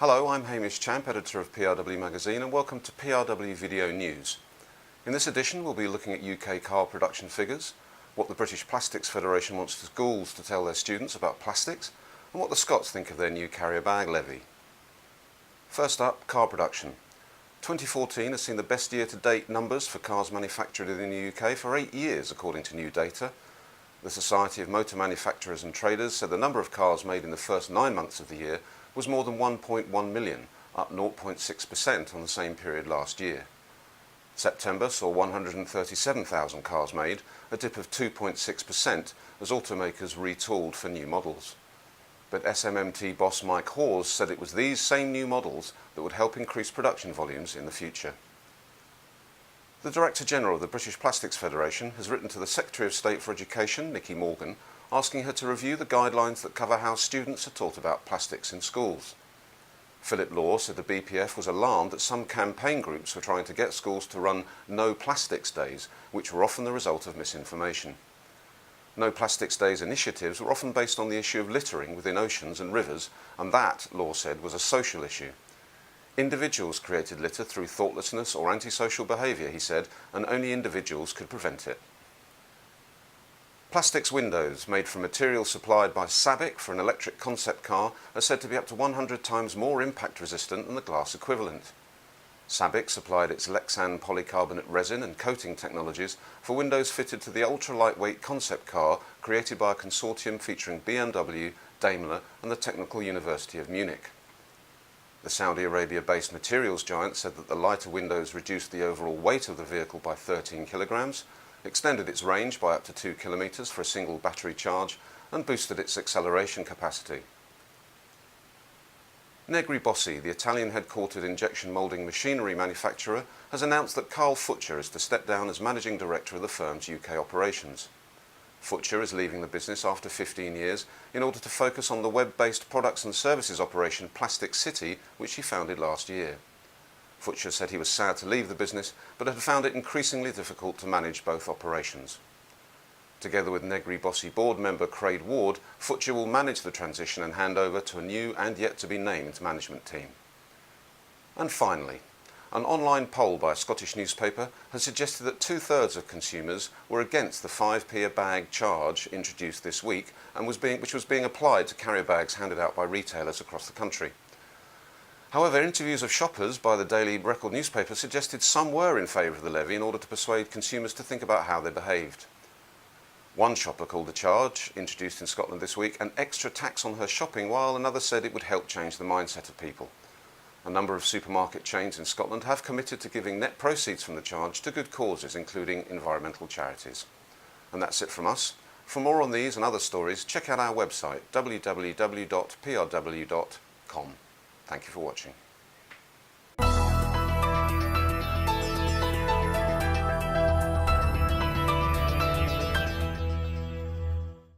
Hello, I'm Hamish Champ, editor of PRW magazine, and welcome to PRW Video News. In this edition we'll be looking at UK car production figures, what the British Plastics Federation wants schools to tell their students about plastics, and what the Scots think of their new carrier bag levy. First up, car production. 2014 has seen the best year-to-date numbers for cars manufactured in the UK for 8 years, according to new data. The Society of Motor Manufacturers and Traders said the number of cars made in the first 9 months of the year was more than 1.1 million, up 0.6% on the same period last year. September saw 137,000 cars made, a dip of 2.6% as automakers retooled for new models. But SMMT boss Mike Hawes said it was these same new models that would help increase production volumes in the future. The Director General of the British Plastics Federation has written to the Secretary of State for Education, Nicky Morgan, asking her to review the guidelines that cover how students are taught about plastics in schools. Philip Law said the BPF was alarmed that some campaign groups were trying to get schools to run No Plastics Days, which were often the result of misinformation. No Plastics Days initiatives were often based on the issue of littering within oceans and rivers, and that, Law said, was a social issue. Individuals created litter through thoughtlessness or antisocial behaviour, he said, and only individuals could prevent it. Plastics windows made from materials supplied by Sabic for an electric concept car are said to be up to 100 times more impact resistant than the glass equivalent. Sabic supplied its Lexan polycarbonate resin and coating technologies for windows fitted to the ultra-lightweight concept car created by a consortium featuring BMW, Daimler and the Technical University of Munich. The Saudi Arabia-based materials giant said that the lighter windows reduced the overall weight of the vehicle by 13 kilograms, extended its range by up to 2 kilometres for a single battery charge, and boosted its acceleration capacity. Negri Bossi, the Italian-headquartered injection moulding machinery manufacturer, has announced that Carl Futcher is to step down as managing director of the firm's UK operations. Futcher is leaving the business after 15 years in order to focus on the web-based products and services operation Plastic City, which he founded last year. Futcher said he was sad to leave the business, but had found it increasingly difficult to manage both operations. Together with Negri Bossi board member Craig Ward, Futcher will manage the transition and hand over to a new and yet to be named management team. And finally, an online poll by a Scottish newspaper has suggested that 2/3 of consumers were against the 5p a bag charge introduced this week and which was being applied to carrier bags handed out by retailers across the country. However, interviews of shoppers by the Daily Record newspaper suggested some were in favour of the levy in order to persuade consumers to think about how they behaved. One shopper called the charge, introduced in Scotland this week, an extra tax on her shopping, while another said it would help change the mindset of people. A number of supermarket chains in Scotland have committed to giving net proceeds from the charge to good causes, including environmental charities. And that's it from us. For more on these and other stories, check out our website, www.prw.com. Thank you for watching.